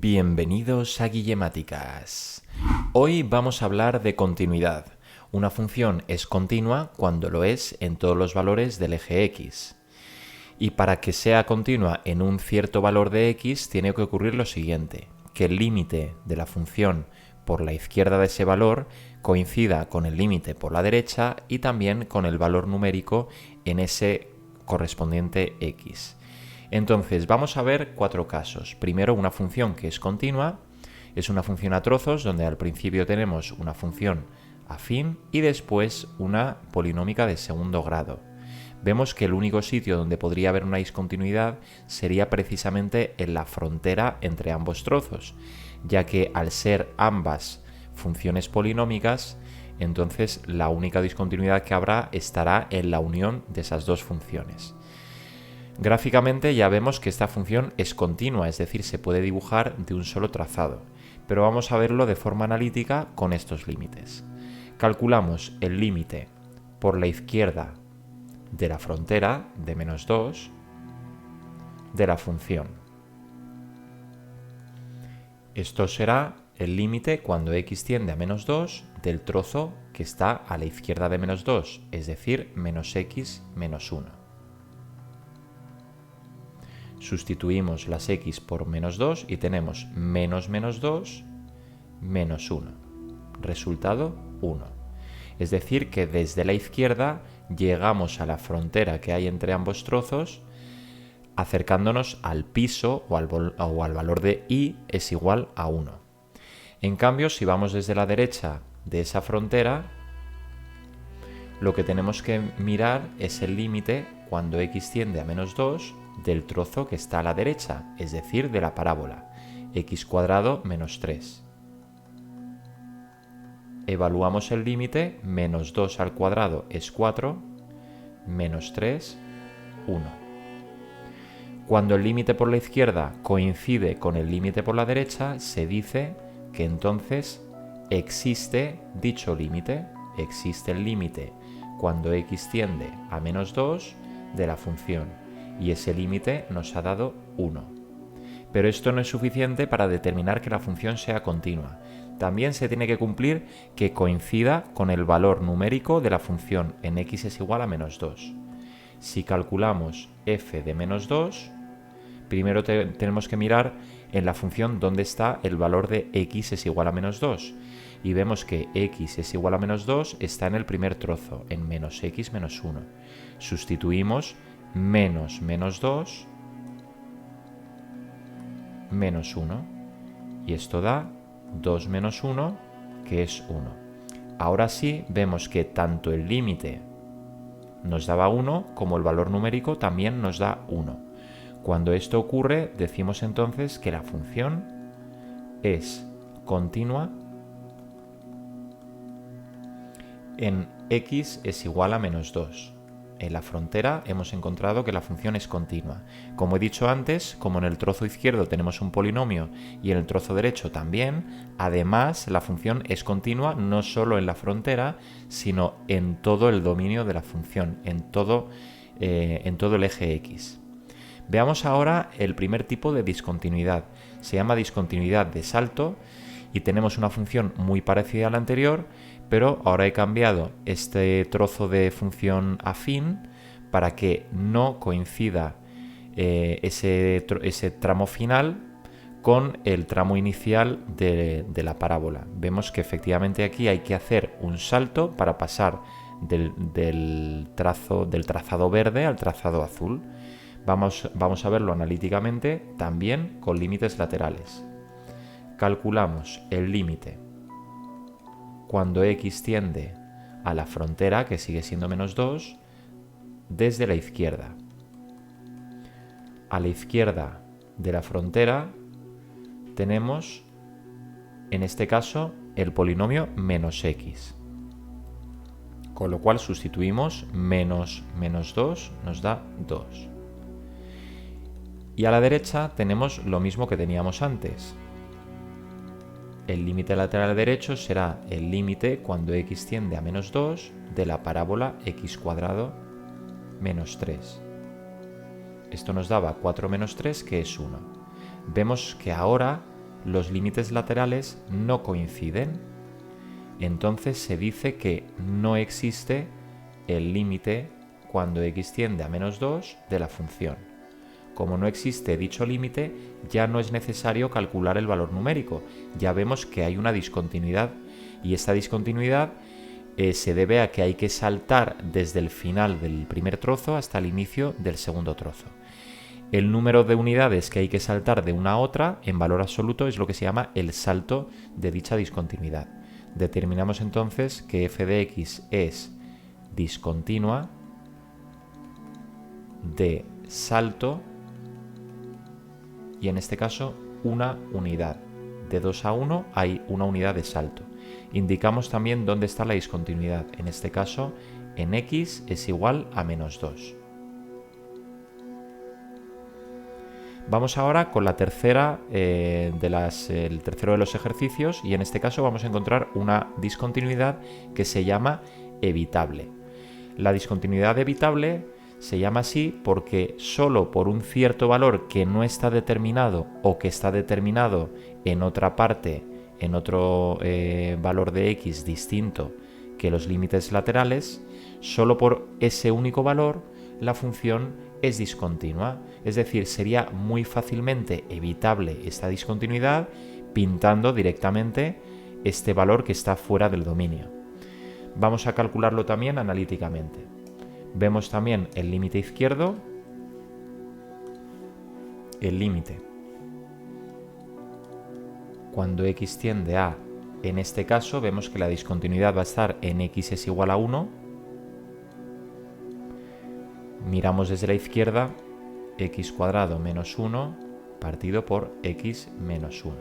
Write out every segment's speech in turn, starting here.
Bienvenidos a Guillemáticas. Hoy vamos a hablar de continuidad. Una función es continua cuando lo es en todos los valores del eje x. Y para que sea continua en un cierto valor de x, tiene que ocurrir lo siguiente: que el límite de la función por la izquierda de ese valor coincida con el límite por la derecha y también con el valor numérico en ese correspondiente x. Entonces vamos a ver cuatro casos. Primero, una función que es continua, es una función a trozos donde al principio tenemos una función afín y después una polinómica de segundo grado. Vemos que el único sitio donde podría haber una discontinuidad sería precisamente en la frontera entre ambos trozos, ya que al ser ambas funciones polinómicas, entonces la única discontinuidad que habrá estará en la unión de esas dos funciones. Gráficamente ya vemos que esta función es continua, es decir, se puede dibujar de un solo trazado, pero vamos a verlo de forma analítica con estos límites. Calculamos el límite por la izquierda de la frontera de -2 de la función. Esto será el límite cuando x tiende a -2 del trozo que está a la izquierda de -2, es decir, -x menos 1. Sustituimos las x por -2 y tenemos -2 menos 1. Resultado 1. Es decir, que desde la izquierda llegamos a la frontera que hay entre ambos trozos acercándonos al piso o al valor de y es igual a 1. En cambio, si vamos desde la derecha de esa frontera, lo que tenemos que mirar es el límite cuando x tiende a -2 del trozo que está a la derecha, es decir, de la parábola, x² menos 3. Evaluamos el límite, -2 al cuadrado es 4, menos 3, 1. Cuando el límite por la izquierda coincide con el límite por la derecha, se dice que entonces existe dicho límite, existe el límite cuando x tiende a -2 de la función, y ese límite nos ha dado 1. Pero esto no es suficiente para determinar que la función sea continua. También se tiene que cumplir que coincida con el valor numérico de la función en x es igual a -2. Si calculamos f de -2, primero tenemos que mirar en la función dónde está el valor de x es igual a -2. Y vemos que x es igual a -2 está en el primer trozo, en -x menos 1. Sustituimos -2 menos 1. Y esto da 2 menos 1, que es 1. Ahora sí vemos que tanto el límite nos daba 1 como el valor numérico también nos da 1. Cuando esto ocurre, decimos entonces que la función es continua en x es igual a -2. En la frontera hemos encontrado que la función es continua. Como he dicho antes, como en el trozo izquierdo tenemos un polinomio y en el trozo derecho también, además la función es continua no solo en la frontera, sino en todo el dominio de la función, en todo el eje x. Veamos ahora el primer tipo de discontinuidad. Se llama discontinuidad de salto y tenemos una función muy parecida a la anterior, pero ahora he cambiado este trozo de función afín para que no coincida ese tramo final con el tramo inicial de la parábola. Vemos que efectivamente aquí hay que hacer un salto para pasar del trazado verde al trazado azul. Vamos a verlo analíticamente también con límites laterales. Calculamos el límite cuando x tiende a la frontera, que sigue siendo -2, desde la izquierda. A la izquierda de la frontera tenemos, en este caso, el polinomio -x. Con lo cual sustituimos -2 nos da 2. Y a la derecha tenemos lo mismo que teníamos antes. El límite lateral derecho será el límite cuando x tiende a -2 de la parábola x² menos 3. Esto nos daba 4 menos 3, que es 1. Vemos que ahora los límites laterales no coinciden. Entonces se dice que no existe el límite cuando x tiende a menos 2 de la función. Como no existe dicho límite, ya no es necesario calcular el valor numérico. Ya vemos que hay una discontinuidad, y esta discontinuidad se debe a que hay que saltar desde el final del primer trozo hasta el inicio del segundo trozo. El número de unidades que hay que saltar de una a otra en valor absoluto es lo que se llama el salto de dicha discontinuidad. Determinamos entonces que f de x es discontinua de salto, y en este caso una unidad. De 2 a 1 hay una unidad de salto. Indicamos también dónde está la discontinuidad. En este caso, en x es igual a menos 2. Vamos ahora con la tercera, el tercero de los ejercicios, y en este caso vamos a encontrar una discontinuidad que se llama evitable. La discontinuidad evitable se llama así porque solo por un cierto valor que no está determinado o que está determinado en otra parte, en otro valor de x distinto que los límites laterales, solo por ese único valor la función es discontinua. Es decir, sería muy fácilmente evitable esta discontinuidad pintando directamente este valor que está fuera del dominio. Vamos a calcularlo también analíticamente. Vemos también el límite izquierdo, el límite cuando x tiende a, en este caso vemos que la discontinuidad va a estar en x es igual a 1. Miramos desde la izquierda, x cuadrado menos 1 partido por x menos 1.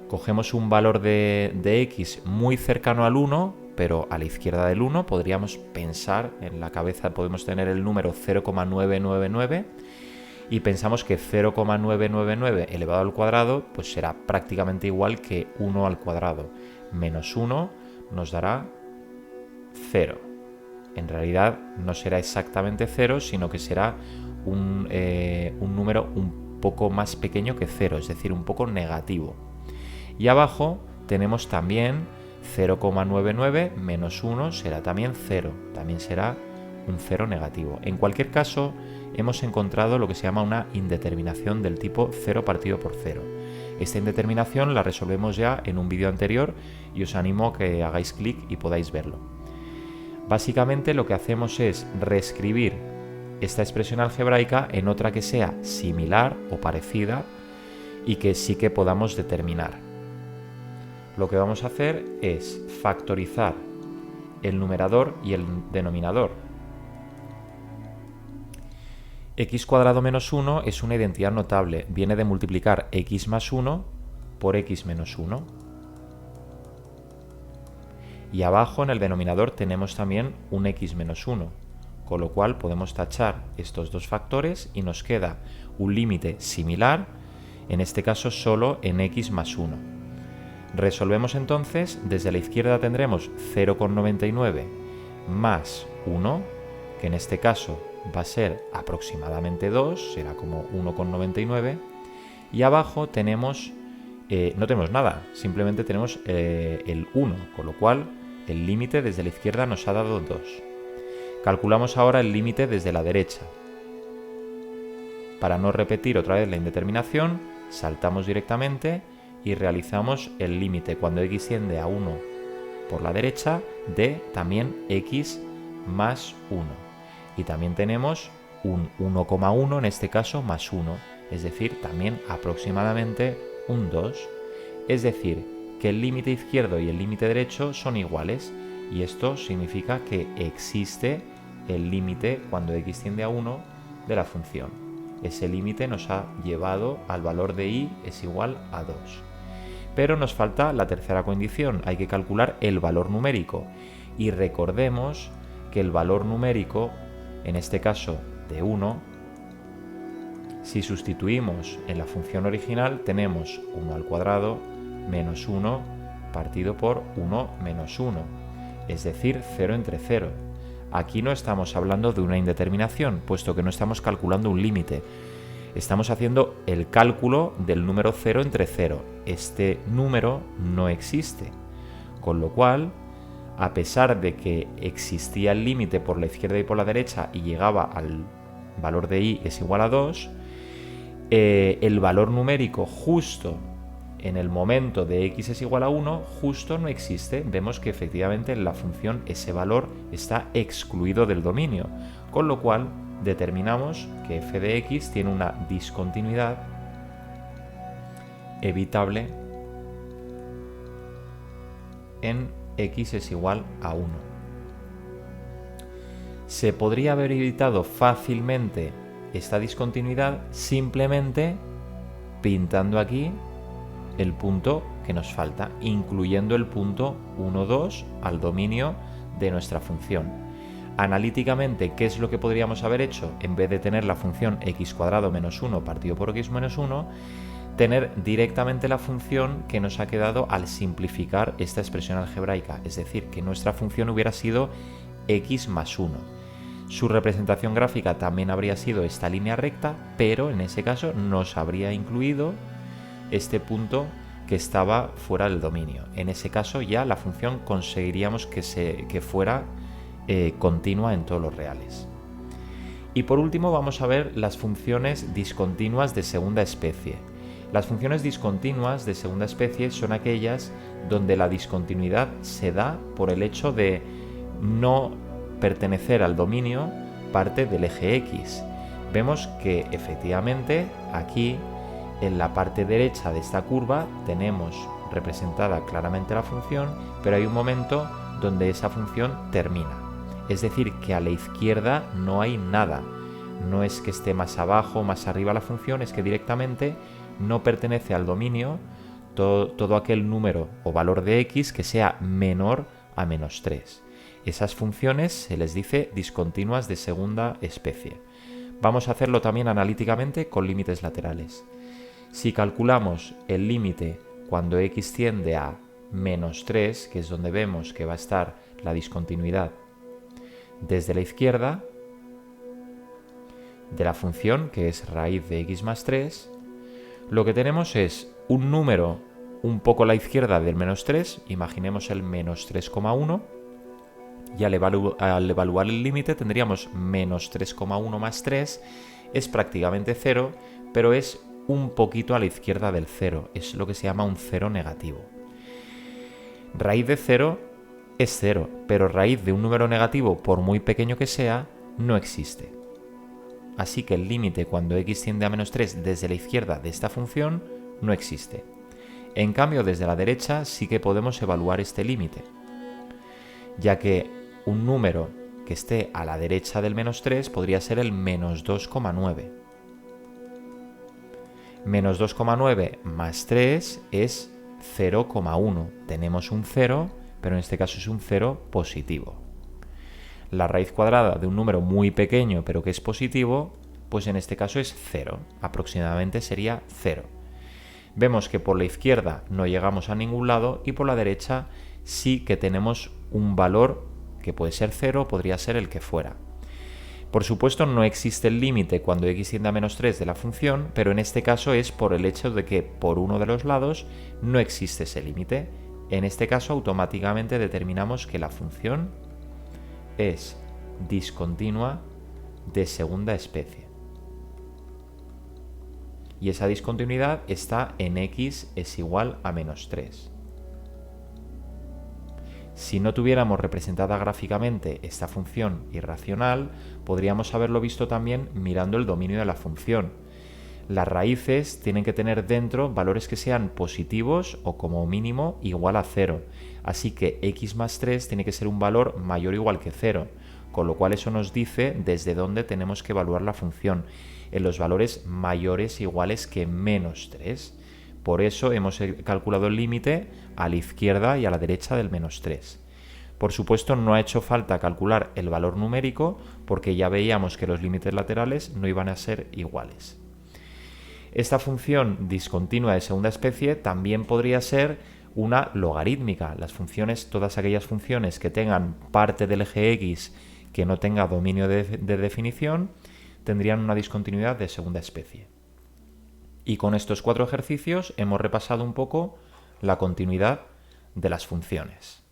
Cogemos un valor de x muy cercano al 1, pero a la izquierda del 1 podríamos pensar, en la cabeza podemos tener el número 0,999 y pensamos que 0,999 elevado al cuadrado pues será prácticamente igual que 1 al cuadrado. Menos 1 nos dará 0. En realidad no será exactamente 0, sino que será un número un poco más pequeño que 0, es decir, un poco negativo. Y abajo tenemos también 0,99 menos 1 será también 0, también será un 0 negativo. En cualquier caso, hemos encontrado lo que se llama una indeterminación del tipo 0 partido por 0. Esta indeterminación la resolvemos ya en un vídeo anterior y os animo a que hagáis clic y podáis verlo. Básicamente lo que hacemos es reescribir esta expresión algebraica en otra que sea similar o parecida y que sí que podamos determinar. Lo que vamos a hacer es factorizar el numerador y el denominador. X cuadrado menos 1 es una identidad notable, viene de multiplicar x más 1 por x menos 1. Y abajo en el denominador tenemos también un x menos 1, con lo cual podemos tachar estos dos factores y nos queda un límite similar, en este caso solo en x más 1. Resolvemos entonces, desde la izquierda tendremos 0,99 más 1, que en este caso va a ser aproximadamente 2, será como 1,99, y abajo tenemos, no tenemos nada, simplemente tenemos el 1, con lo cual el límite desde la izquierda nos ha dado 2. Calculamos ahora el límite desde la derecha. Para no repetir otra vez la indeterminación, saltamos directamente y realizamos el límite cuando x tiende a 1 por la derecha de también x más 1. Y también tenemos un 1,1 en este caso más 1, es decir, también aproximadamente un 2. Es decir, que el límite izquierdo y el límite derecho son iguales y esto significa que existe el límite cuando x tiende a 1 de la función. Ese límite nos ha llevado al valor de y es igual a 2. Pero nos falta la tercera condición, hay que calcular el valor numérico. Y recordemos que el valor numérico, en este caso de 1, si sustituimos en la función original tenemos 1 al cuadrado menos 1 partido por 1 menos 1, es decir, 0 entre 0. Aquí no estamos hablando de una indeterminación, puesto que no estamos calculando un límite. Estamos haciendo el cálculo del número 0 entre 0. Este número no existe, con lo cual, a pesar de que existía el límite por la izquierda y por la derecha y llegaba al valor de y es igual a 2, el valor numérico justo en el momento de x es igual a 1 justo no existe. Vemos que efectivamente en la función ese valor está excluido del dominio, con lo cual determinamos que f de x tiene una discontinuidad evitable en x es igual a 1. Se podría haber evitado fácilmente esta discontinuidad simplemente pintando aquí el punto que nos falta, incluyendo el punto 1, 2 al dominio de nuestra función. Analíticamente, ¿qué es lo que podríamos haber hecho? En vez de tener la función x² menos 1 partido por x menos 1, tener directamente la función que nos ha quedado al simplificar esta expresión algebraica, es decir, que nuestra función hubiera sido x más 1. Su representación gráfica también habría sido esta línea recta, pero en ese caso nos habría incluido este punto que estaba fuera del dominio. En ese caso ya la función conseguiríamos que fuera continua en todos los reales. Y por último vamos a ver las funciones discontinuas de segunda especie. Las funciones discontinuas de segunda especie son aquellas donde la discontinuidad se da por el hecho de no pertenecer al dominio parte del eje x. Vemos que efectivamente aquí en la parte derecha de esta curva tenemos representada claramente la función, pero hay un momento donde esa función termina. Es decir, que a la izquierda no hay nada. No es que esté más abajo o más arriba la función, es que directamente no pertenece al dominio todo aquel número o valor de x que sea menor a menos 3. Esas funciones se les dice discontinuas de segunda especie. Vamos a hacerlo también analíticamente con límites laterales. Si calculamos el límite cuando x tiende a menos 3, que es donde vemos que va a estar la discontinuidad desde la izquierda de la función, que es raíz de x más 3, lo que tenemos es un número un poco a la izquierda del menos 3, imaginemos el menos 3,1, y al evaluar el límite tendríamos menos 3,1 más 3, es prácticamente 0, pero es un poquito a la izquierda del 0, es lo que se llama un 0 negativo. Raíz de 0 es 0, pero raíz de un número negativo, por muy pequeño que sea, no existe. Así que el límite cuando x tiende a menos 3 desde la izquierda de esta función no existe. En cambio, desde la derecha sí que podemos evaluar este límite, ya que un número que esté a la derecha del menos 3 podría ser el menos 2,9. Menos 2,9 más 3 es 0,1. Tenemos un 0, pero en este caso es un 0 positivo. La raíz cuadrada de un número muy pequeño pero que es positivo, pues en este caso es 0. Aproximadamente sería 0. Vemos que por la izquierda no llegamos a ningún lado y por la derecha sí que tenemos un valor que puede ser 0, podría ser el que fuera. Por supuesto no existe el límite cuando x tiende a menos 3 de la función, pero en este caso es por el hecho de que por uno de los lados no existe ese límite. En este caso automáticamente determinamos que la función es discontinua de segunda especie. Y esa discontinuidad está en x es igual a menos 3. Si no tuviéramos representada gráficamente esta función irracional, podríamos haberlo visto también mirando el dominio de la función. Las raíces tienen que tener dentro valores que sean positivos o como mínimo igual a 0. Así que x más 3 tiene que ser un valor mayor o igual que 0, con lo cual eso nos dice desde dónde tenemos que evaluar la función, en los valores mayores iguales que menos 3. Por eso hemos calculado el límite a la izquierda y a la derecha del menos 3. Por supuesto, no ha hecho falta calcular el valor numérico porque ya veíamos que los límites laterales no iban a ser iguales. Esta función discontinua de segunda especie también podría ser una logarítmica. Las funciones, todas aquellas funciones que tengan parte del eje x que no tenga dominio de definición, tendrían una discontinuidad de segunda especie. Y con estos 4 ejercicios hemos repasado un poco la continuidad de las funciones.